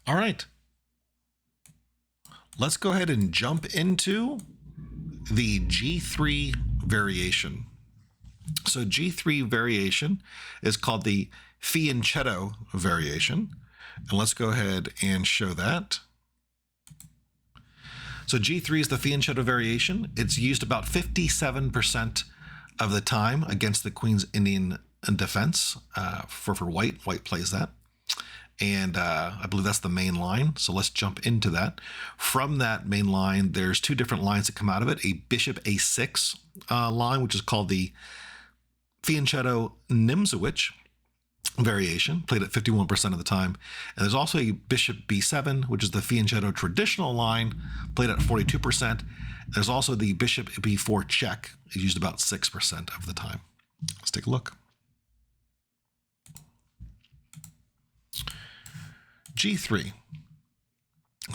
All right. Let's go ahead and jump into the G3 variation. So G3 variation is called the Fianchetto variation. And let's go ahead and show that. So G3 is the Fianchetto variation. It's used about 57% of the time against the Queen's Indian defense for white. White plays that. And I believe that's the main line. So let's jump into that. From that main line, there's two different lines that come out of it. A bishop a6 line, which is called the Fianchetto Nimzo variation, played at 51% of the time. And there's also a bishop b7, which is the Fianchetto traditional line, played at 42%. There's also the bishop b4 check, used about 6% of the time. Let's take a look. G3.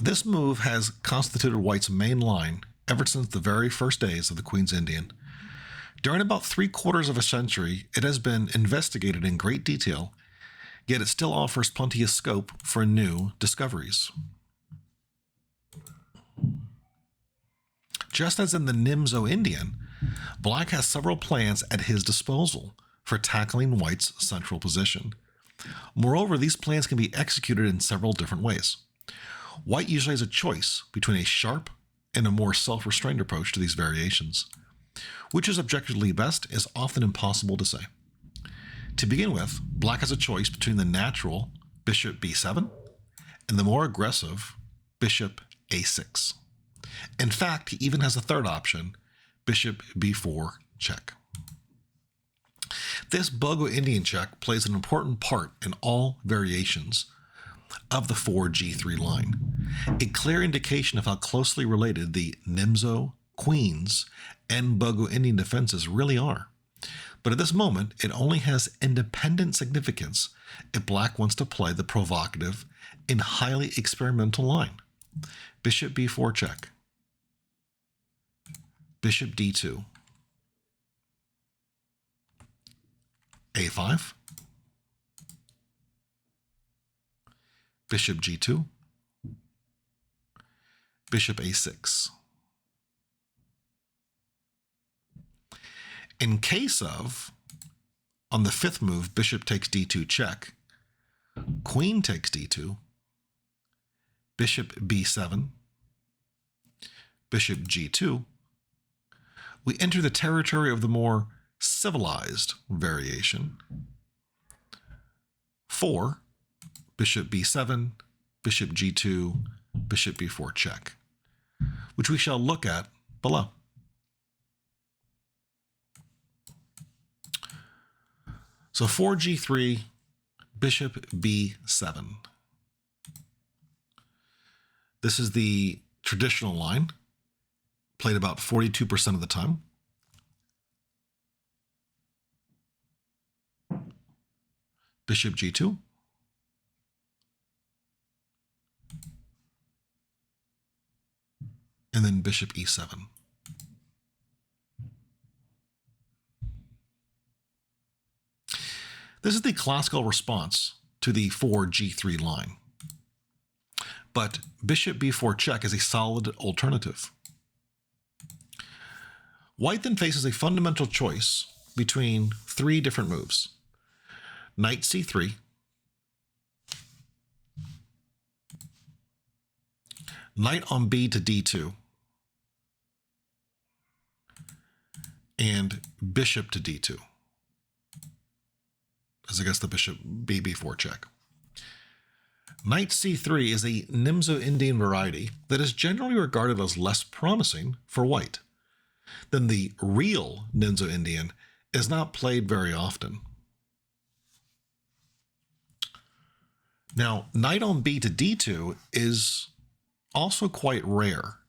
This move has constituted white's main line ever since the very first days of the Queen's Indian. During about 3/4 of a century, it has been investigated in great detail, yet it still offers plenty of scope for new discoveries. Just as in the Nimzo Indian, black has several plans at his disposal for tackling white's central position. Moreover, these plans can be executed in several different ways. White usually has a choice between a sharp and a more self-restrained approach to these variations. Which is objectively best is often impossible to say. To begin with, black has a choice between the natural bishop b7 and the more aggressive bishop a6. In fact, he even has a third option, bishop b4 check. This Bogo-Indian check plays an important part in all variations of the 4G3 line, a clear indication of how closely related the Nimzo, Queens, and Bogo-Indian defenses really are. But at this moment, it only has independent significance if black wants to play the provocative and highly experimental line. Bishop b4 check. Bishop d2. a5. Bishop g2. Bishop a6. In case of, on the fifth move, bishop takes d2 check, queen takes d2, bishop b7, bishop g2, we enter the territory of the more civilized variation. 4, bishop b7, bishop g2, bishop b4 check, which we shall look at below. So 4G3, bishop b7. This is the traditional line, played about 42% of the time. Bishop g2. And then bishop e7. This is the classical response to the 4G3 line. But bishop b4 check is a solid alternative. White then faces a fundamental choice between three different moves. Knight c3, knight on b to d2, and bishop to d2. As against the bishop b4 check. Knight c3 is a Nimzo Indian variety that is generally regarded as less promising for white. Then the real Nimzo Indian is not played very often. Now, knight on b to d2 is also quite rare,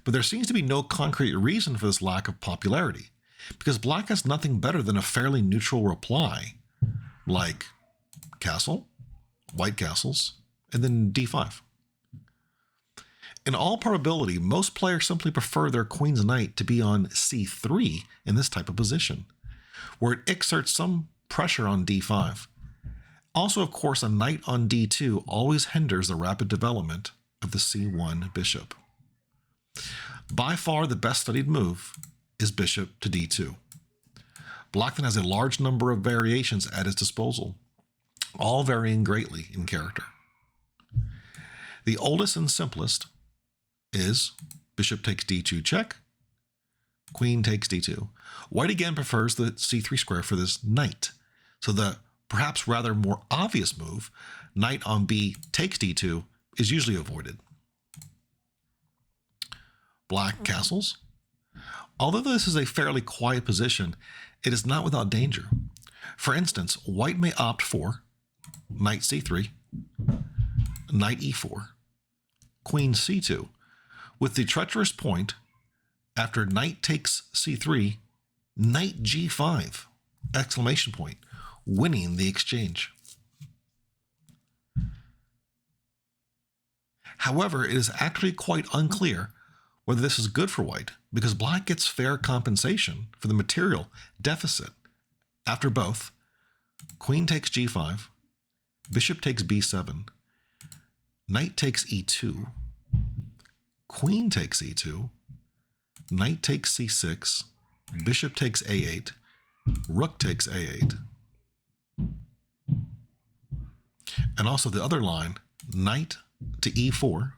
but there seems to be no concrete reason for this lack of popularity, because black has nothing better than a fairly neutral reply, like castle, white castles, and then d5. In all probability, most players simply prefer their queen's knight to be on c3 in this type of position, where it exerts some pressure on d5. Also, of course, a knight on d2 always hinders the rapid development of the c1 bishop. By far the best studied move is bishop to d2. Black then has a large number of variations at his disposal, all varying greatly in character. The oldest and simplest is bishop takes d2 check, queen takes d2. White again prefers the c3 square for this knight. So the perhaps rather more obvious move, knight on b takes d2, is usually avoided. Black castles. Although this is a fairly quiet position, it is not without danger. For instance, white may opt for knight c3, knight e4, queen c2, with the treacherous point, after knight takes c3, knight g5, exclamation point, winning the exchange. However, it is actually quite unclear whether this is good for white, because black gets fair compensation for the material deficit after both queen takes g5, bishop takes b7, knight takes e2, queen takes e2, knight takes c6, bishop takes a8, rook takes a8, and also the other line, knight to e4,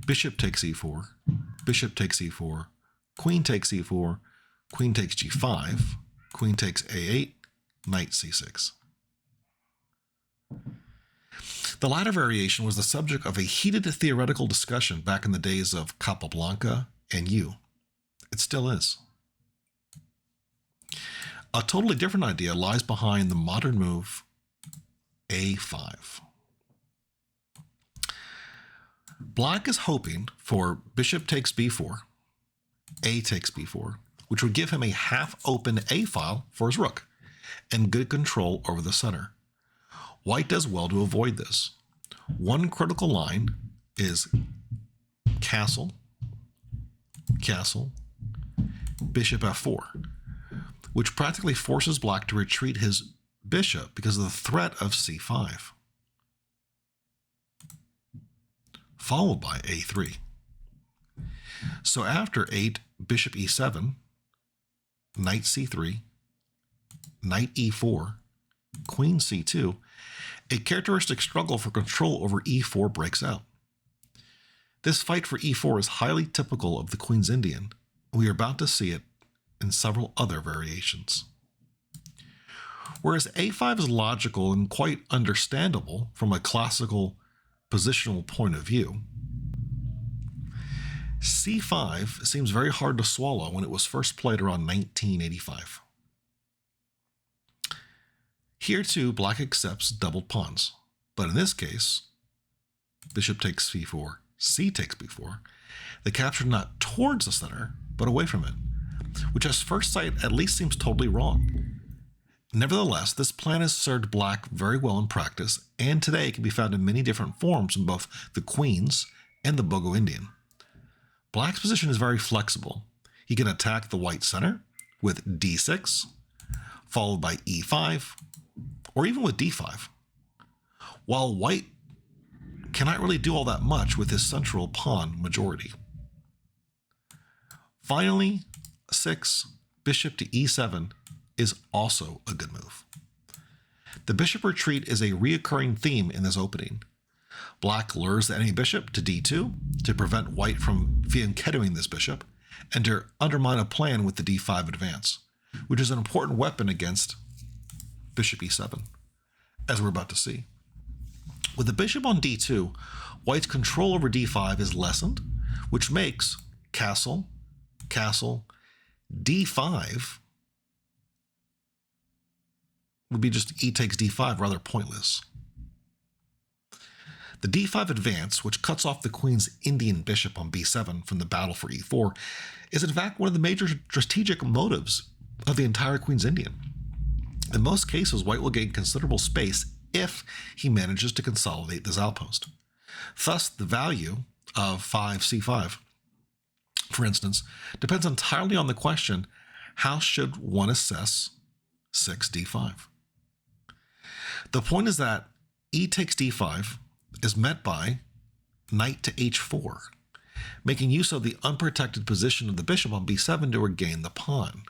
bishop takes e4, bishop takes e4, queen takes e4, queen takes g5, queen takes a8, knight c6. The latter variation was the subject of a heated theoretical discussion back in the days of Capablanca and Yu. It still is. A totally different idea lies behind the modern move a5. Black is hoping for bishop takes b4, a takes b4, which would give him a half-open a file for his rook and good control over the center. White does well to avoid this. One critical line is castle, castle, bishop f4, which practically forces black to retreat his bishop because of the threat of c5, followed by a3. So after 8, bishop e7, knight c3, knight e4, queen c2, a characteristic struggle for control over e4 breaks out. This fight for e4 is highly typical of the Queen's Indian. We are about to see it in several other variations. Whereas a5 is logical and quite understandable from a classical positional point of view, c5 seems very hard to swallow when it was first played around 1985. Here too, black accepts doubled pawns, but in this case, bishop takes c4, c takes b4, the capture not towards the center, but away from it, which at first sight at least seems totally wrong. Nevertheless, this plan has served black very well in practice, and today can be found in many different forms in both the Queen's and the Bogo-Indian. Black's position is very flexible. He can attack the white center with d6, followed by e5, or even with d5, while white cannot really do all that much with his central pawn majority. Finally, 6, bishop to e7 is also a good move. The bishop retreat is a reoccurring theme in this opening. Black lures the enemy bishop to d2 to prevent white from fianchettoing this bishop and to undermine a plan with the d5 advance, which is an important weapon against bishop e7, as we're about to see. With the bishop on d2, white's control over d5 is lessened, which makes castle, castle, d5 would be just e takes d5, rather pointless. The d5 advance, which cuts off the Queen's Indian bishop on b7 from the battle for e4, is in fact one of the major strategic motives of the entire Queen's Indian. In most cases, white will gain considerable space if he manages to consolidate this outpost. Thus, the value of 5c5, for instance, depends entirely on the question, how should one assess 6d5? The point is that e takes d5 is met by knight to h4, making use of the unprotected position of the bishop on b7 to regain the pawn.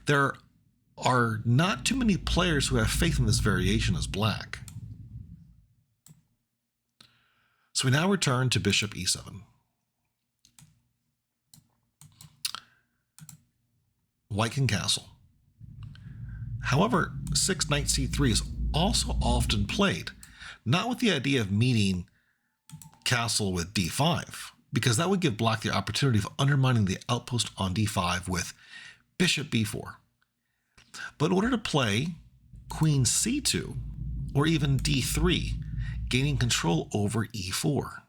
There are not too many players who have faith in this variation as black. So we now return to bishop e7. White can castle. However, 6 knight c3 is also often played, not with the idea of meeting castle with d5, because that would give black the opportunity of undermining the outpost on d5 with bishop b4. But in order to play queen c2 or even d3, gaining control over e4.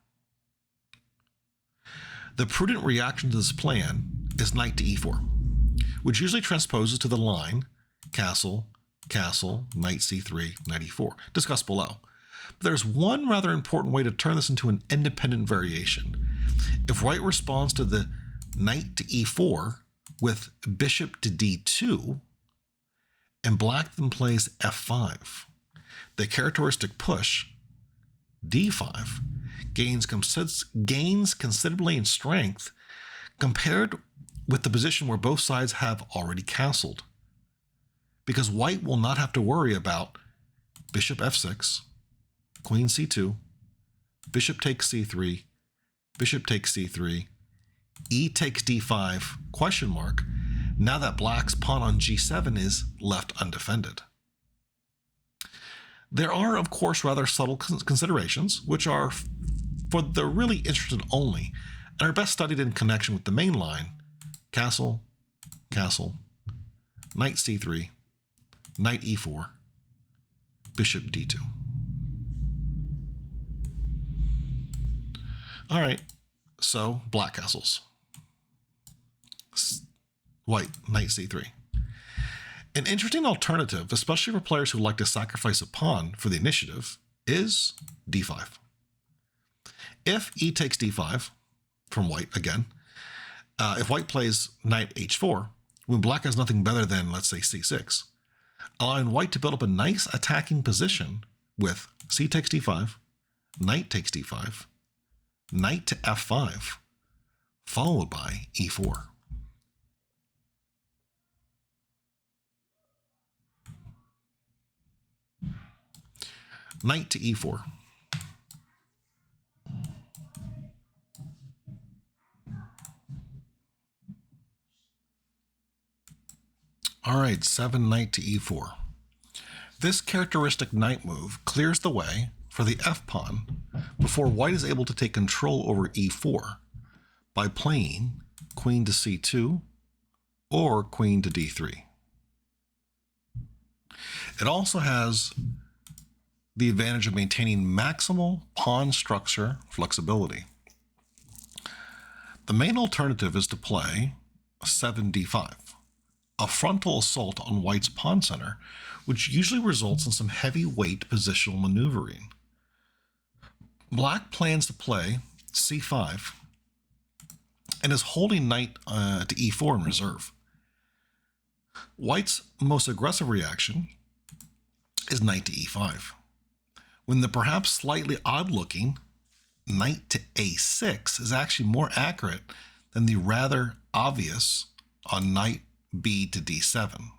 The prudent reaction to this plan is knight to e4, which usually transposes to the line castle, castle, knight c3, knight e4, discussed below. But there's one rather important way to turn this into an independent variation. If white responds to the knight to e4 with bishop to d2, and black then plays f5, the characteristic push, d5, gains considerably in strength compared with the position where both sides have already castled, because white will not have to worry about bishop f6, queen c2, bishop takes c3, bishop takes c3, e takes d5, question mark, now that black's pawn on g7 is left undefended. There are, of course, rather subtle considerations, which are for the really interested only, and are best studied in connection with the main line, castle, castle, knight c3, knight e4, bishop d2. All right, so black castles. White, knight c3. An interesting alternative, especially for players who like to sacrifice a pawn for the initiative, is d5. If e takes d5, from white again, if white plays knight h4, when black has nothing better than, let's say, c6, allowing white to build up a nice attacking position with c takes d5, knight takes d5, knight to f5, followed by e4. Knight to e4. All right, 7 knight to e4. This characteristic knight move clears the way for the f-pawn before white is able to take control over e4 by playing queen to c2 or queen to d3. It also has the advantage of maintaining maximal pawn structure flexibility. The main alternative is to play 7d5, a frontal assault on white's pawn center, which usually results in some heavyweight positional maneuvering. Black plans to play c5 and is holding knight to e4 in reserve. White's most aggressive reaction is knight to e5, when the perhaps slightly odd-looking knight to a6 is actually more accurate than the rather obvious on knight b to d7.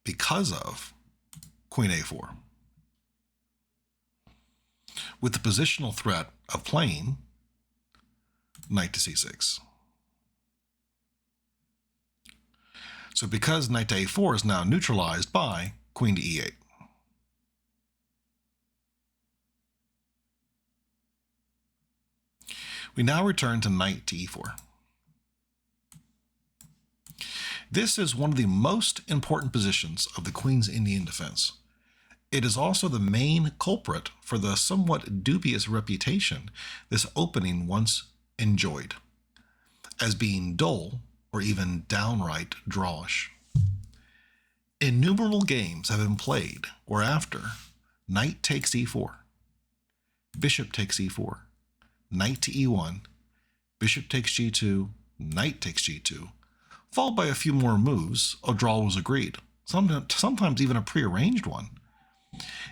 Because of queen a4. With the positional threat of playing knight to c6. So because knight to a4 is now neutralized by queen to e8. We now return to knight to e4. This is one of the most important positions of the Queen's Indian defense. It is also the main culprit for the somewhat dubious reputation this opening once enjoyed, as being dull or even downright drawish. Innumerable games have been played where after knight takes e4, bishop takes e4, knight to e1, bishop takes g2, knight takes g2, followed by a few more moves. A draw was agreed, sometimes even a prearranged one.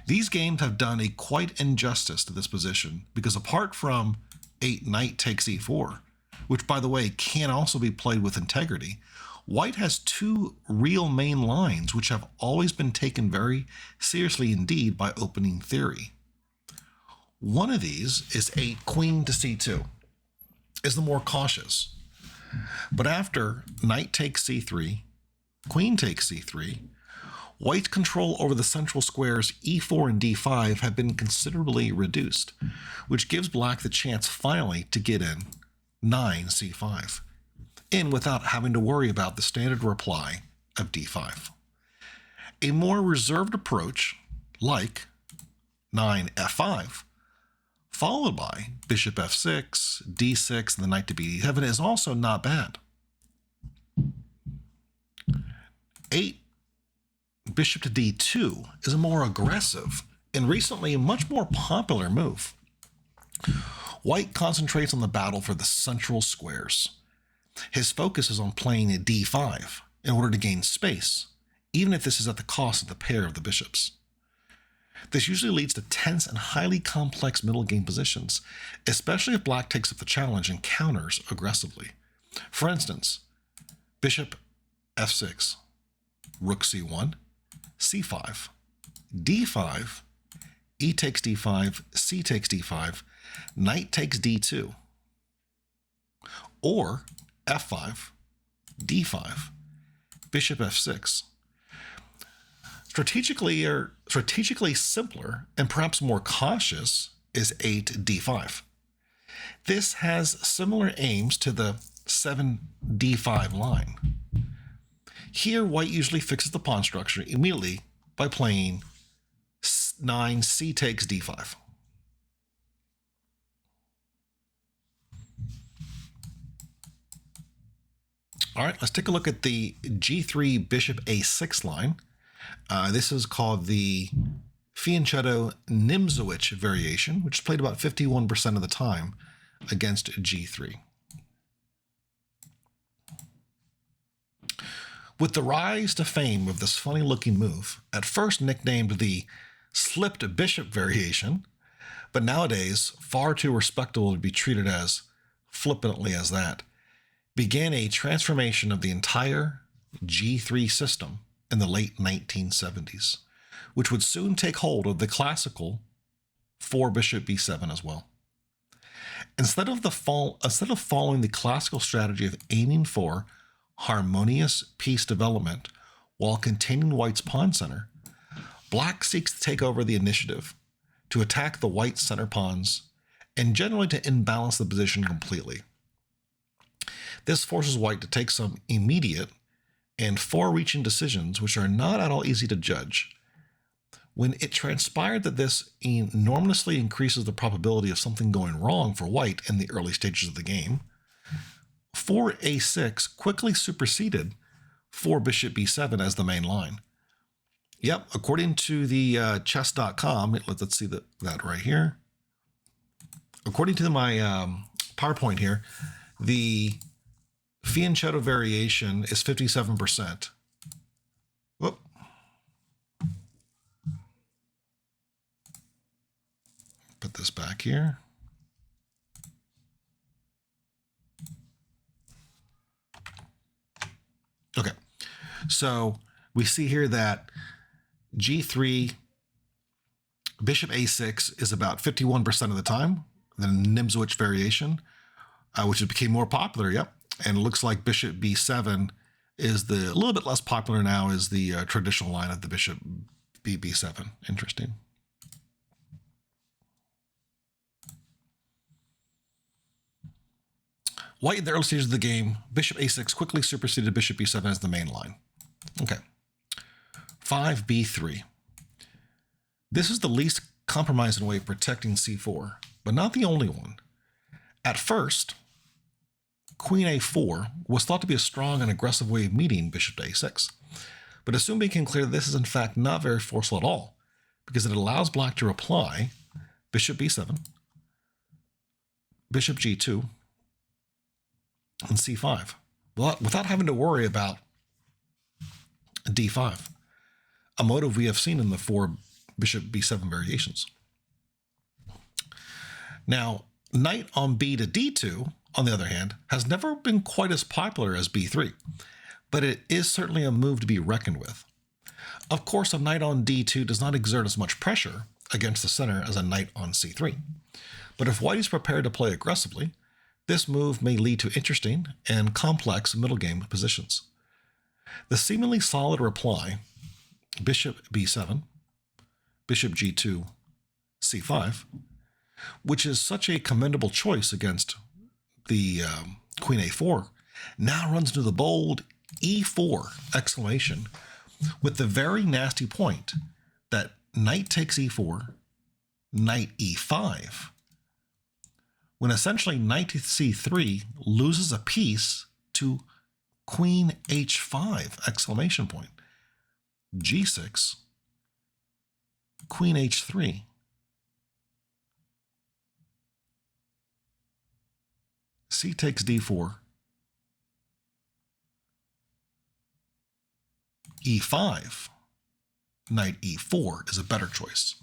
These games have done a quite injustice to this position because apart from knight takes e4, which by the way can also be played with integrity, white has two real main lines which have always been taken very seriously indeed by opening theory. One of these is a queen to c2, is the more cautious. But after knight takes c3, queen takes c3, white's control over the central squares e4 and d5 have been considerably reduced, which gives black the chance finally to get in 9c5, in without having to worry about the standard reply of d5. A more reserved approach, like 9f5, followed by bishop f6, d6, and the knight to b7 is also not bad. 8 bishop to d2 is a more aggressive and recently a much more popular move. White concentrates on the battle for the central squares. His focus is on playing a d5 in order to gain space, even if this is at the cost of the pair of the bishops. This usually leads to tense and highly complex middle game positions, especially if black takes up the challenge and counters aggressively. For instance, bishop f6, rook c1, c5, d5, e takes d5, c takes d5, knight takes d2, or f5, d5, bishop f6. Strategically simpler and perhaps more cautious is 8 d5. This has similar aims to the 7 d5 line. Here, white usually fixes the pawn structure immediately by playing 9 c takes d5. All right, let's take a look at the g3 bishop a6 line. This is called the Fianchetto Nimzo variation, which is played about 51% of the time against g3. With the rise to fame of this funny-looking move, at first nicknamed the slipped bishop variation, but nowadays far too respectable to be treated as flippantly as that, began a transformation of the entire g3 system in the late 1970s, which would soon take hold of the classical 4 bishop b7 as well. Instead of following the classical strategy of aiming for harmonious piece development while containing white's pawn center, black seeks to take over the initiative, to attack the white center pawns, and generally to imbalance the position completely. This forces white to take some immediate and far-reaching decisions which are not at all easy to judge. When it transpired that this enormously increases the probability of something going wrong for white in the early stages of the game, 4a6 quickly superseded 4 bishop b7 as the main line. Yep, according to the chess.com, let's see that right here. According to my PowerPoint here, the Fianchetto variation is 57%. Whoop. Put this back here. Okay, so we see here that g3 bishop a6 is about 51% of the time, the Nimzo variation, which became more popular, yep. And it looks like bishop b7 is a little bit less popular now, is the traditional line of the bishop b7. Interesting. White in the early stages of the game, bishop a6 quickly superseded bishop b7 as the main line. Okay. 5b3. This is the least compromising way of protecting c4, but not the only one. At first, queen a4 was thought to be a strong and aggressive way of meeting bishop to a6, but it soon became clear that this is in fact not very forceful at all, because it allows black to reply bishop b7, bishop g2, and c5, without having to worry about d5, a motive we have seen in the 4 bishop b7 variations. Now, knight on b to d2, on the other hand, has never been quite as popular as b3, but it is certainly a move to be reckoned with. Of course, a knight on d2 does not exert as much pressure against the center as a knight on c3, but if white is prepared to play aggressively, this move may lead to interesting and complex middle game positions. The seemingly solid reply, bishop b7, bishop g2, c5, which is such a commendable choice against the queen a4, now runs into the bold e4 exclamation with the very nasty point that knight takes e4, knight e5, when essentially knight to c3 loses a piece to queen h5 exclamation point, g6, queen h3, c takes d4, e5, knight e4 is a better choice,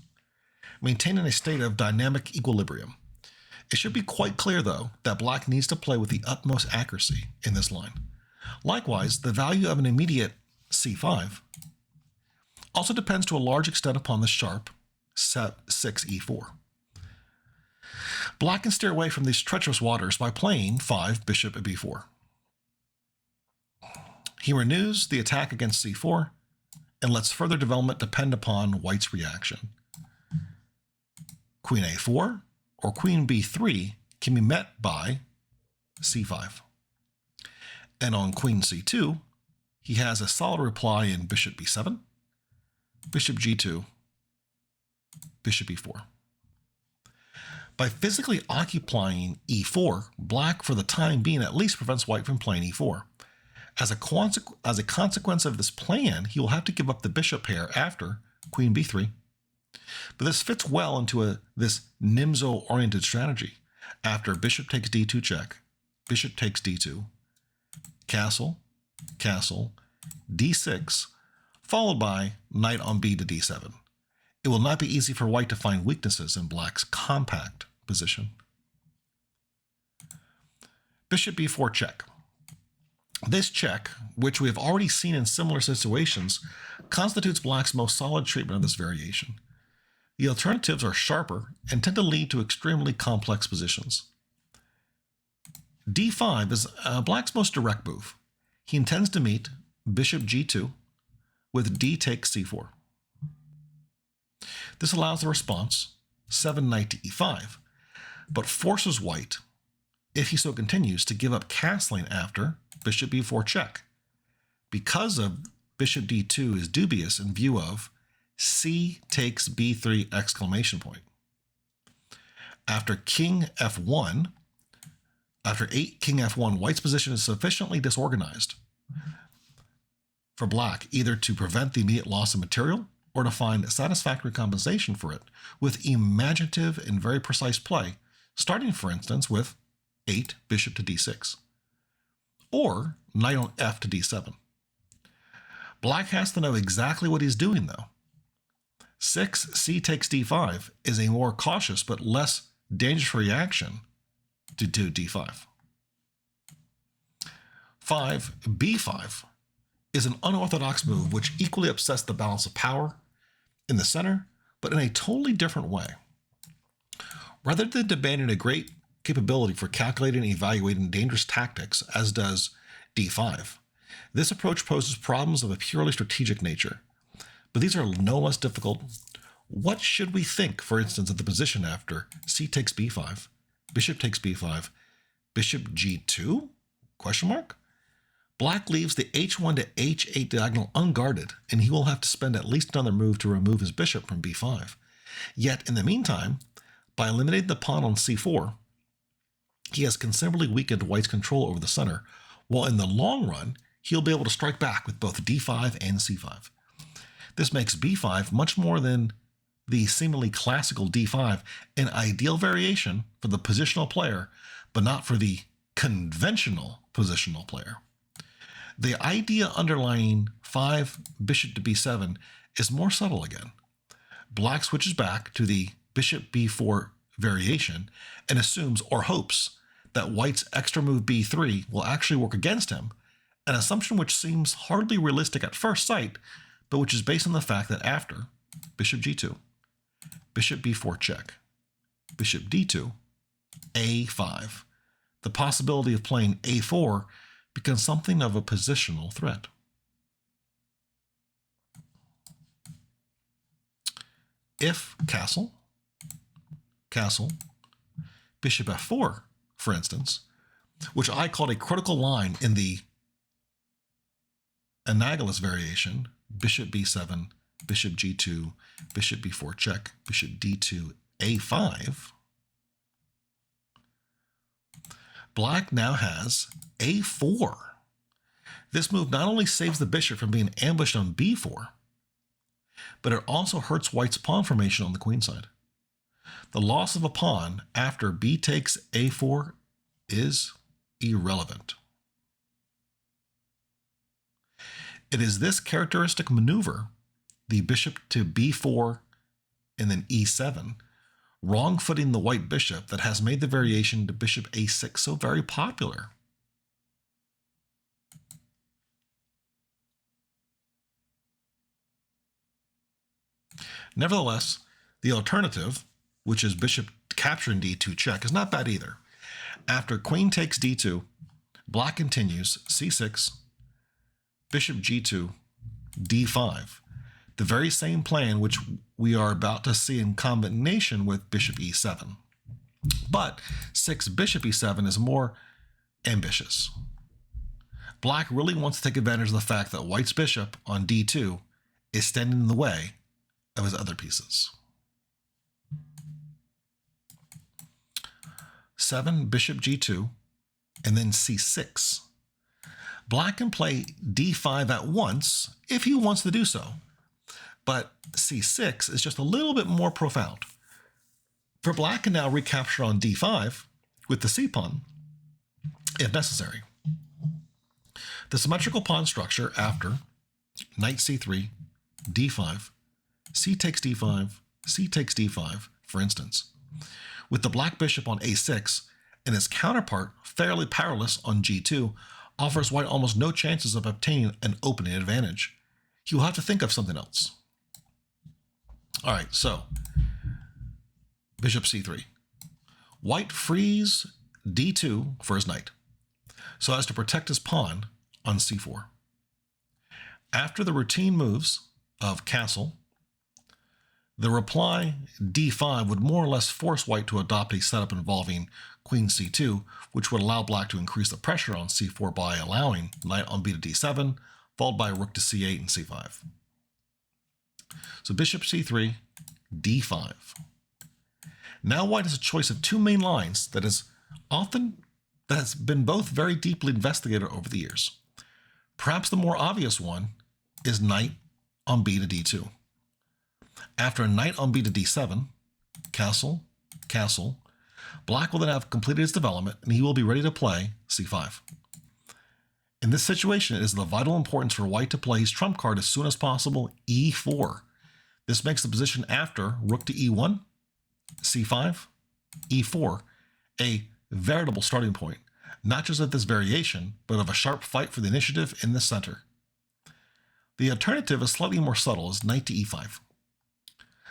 maintaining a state of dynamic equilibrium. It should be quite clear, though, that black needs to play with the utmost accuracy in this line. Likewise, the value of an immediate c5 also depends to a large extent upon the sharp 6e4. Black can steer away from these treacherous waters by playing 5 bishop b4. He renews the attack against c4 and lets further development depend upon white's reaction. Queen a4 or queen b3 can be met by c5. And on queen c2, he has a solid reply in bishop b7, bishop g2, bishop e4. By physically occupying e4, black for the time being at least prevents white from playing e4. As a consequence of this plan, he will have to give up the bishop pair after queen b3. But this fits well into this Nimzo-oriented strategy. After bishop takes d2 check, bishop takes d2, castle, castle, d6, followed by knight on b to d7. It will not be easy for white to find weaknesses in black's compact position. Bishop b4 check. This check, which we have already seen in similar situations, constitutes black's most solid treatment of this variation. The alternatives are sharper and tend to lead to extremely complex positions. d5 is black's most direct move. He intends to meet bishop g2 with d takes c4. This allows the response, 7 knight to e5, but forces white, if he so continues, to give up castling after bishop b4 check, because of bishop d2 is dubious in view of c takes b3 exclamation point. After king f1, after king f1, white's position is sufficiently disorganized for black either to prevent the immediate loss of material or to find satisfactory compensation for it with imaginative and very precise play, starting, for instance, with 8 bishop to d6, or knight on f to d7. Black has to know exactly what he's doing, though. 6 c takes d5 is a more cautious but less dangerous reaction to d5. 5 b5 is an unorthodox move which equally upsets the balance of power in the center, but in a totally different way. Rather than demanding a great capability for calculating and evaluating dangerous tactics, as does d5, this approach poses problems of a purely strategic nature. But these are no less difficult. What should we think, for instance, of the position after c takes b5, bishop takes b5, bishop g2? Question mark? Black leaves the h1 to h8 diagonal unguarded, and he will have to spend at least another move to remove his bishop from b5. Yet, in the meantime, by eliminating the pawn on c4, he has considerably weakened white's control over the center, while in the long run, he'll be able to strike back with both d5 and c5. This makes b5 much more than the seemingly classical d5 an ideal variation for the positional player, but not for the conventional positional player. The idea underlying 5 bishop to b7 is more subtle again. Black switches back to the bishop b4 variation and assumes or hopes that white's extra move b3 will actually work against him, an assumption which seems hardly realistic at first sight, but which is based on the fact that after bishop g2, bishop b4 check, bishop d2, a5, the possibility of playing a4 becomes something of a positional threat. If castle, castle, bishop f4, for instance, which I called a critical line in the analogous variation, bishop b7, bishop g2, bishop b4 check, bishop d2, a5, Black now has a4. This move not only saves the bishop from being ambushed on b4, but it also hurts White's pawn formation on the queen side. The loss of a pawn after b takes a4 is irrelevant. It is this characteristic maneuver, the bishop to b4 and then e7, wrong-footing the white bishop, that has made the variation to bishop a6 so very popular. Nevertheless, the alternative, which is bishop capturing d2 check, is not bad either. After queen takes d2, Black continues c6, bishop g2, d5, the very same plan which we are about to see in combination with bishop e7. But 6 bishop e7 is more ambitious. Black really wants to take advantage of the fact that White's bishop on d2 is standing in the way of his other pieces. 7 bishop g2 and then c6. Black can play d5 at once if he wants to do so, but c6 is just a little bit more profound. For Black can now recapture on d5 with the c pawn if necessary. The symmetrical pawn structure after knight c3, d5, c takes d5, c takes d5, for instance, with the Black bishop on a6 and his counterpart fairly powerless on g2, offers White almost no chances of obtaining an opening advantage. He will have to think of something else. All right, so bishop c3. White frees d2 for his knight, so as to protect his pawn on c4. After the routine moves of castle, the reply d5 would more or less force White to adopt a setup involving queen c2, which would allow Black to increase the pressure on c4 by allowing knight on b to d7, followed by rook to c8 and c5. So bishop c3, d5. Now White has a choice of two main lines that has been both very deeply investigated over the years. Perhaps the more obvious one is knight on b to d2. After knight on b to d7, castle, castle, Black will then have completed his development and he will be ready to play c5. In this situation, it is of vital importance for White to play his trump card as soon as possible, e4. This makes the position after rook to e1, c5, e4, a veritable starting point, not just of this variation, but of a sharp fight for the initiative in the center. The alternative is slightly more subtle, as knight to e5.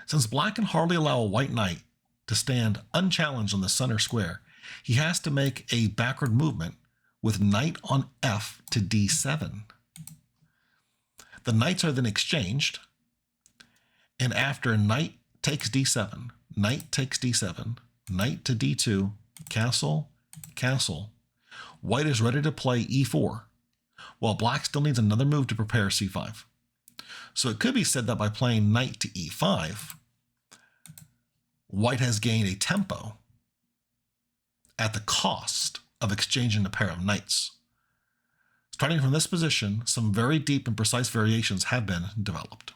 Since Black can hardly allow a white knight to stand unchallenged on the center square, he has to make a backward movement with knight on f to d7. The knights are then exchanged, and after knight takes d7, knight takes d7, knight to d2, castle, castle, White is ready to play e4, while Black still needs another move to prepare c5. So it could be said that by playing knight to e5, White has gained a tempo at the cost of exchanging a pair of knights. Starting from this position, some very deep and precise variations have been developed.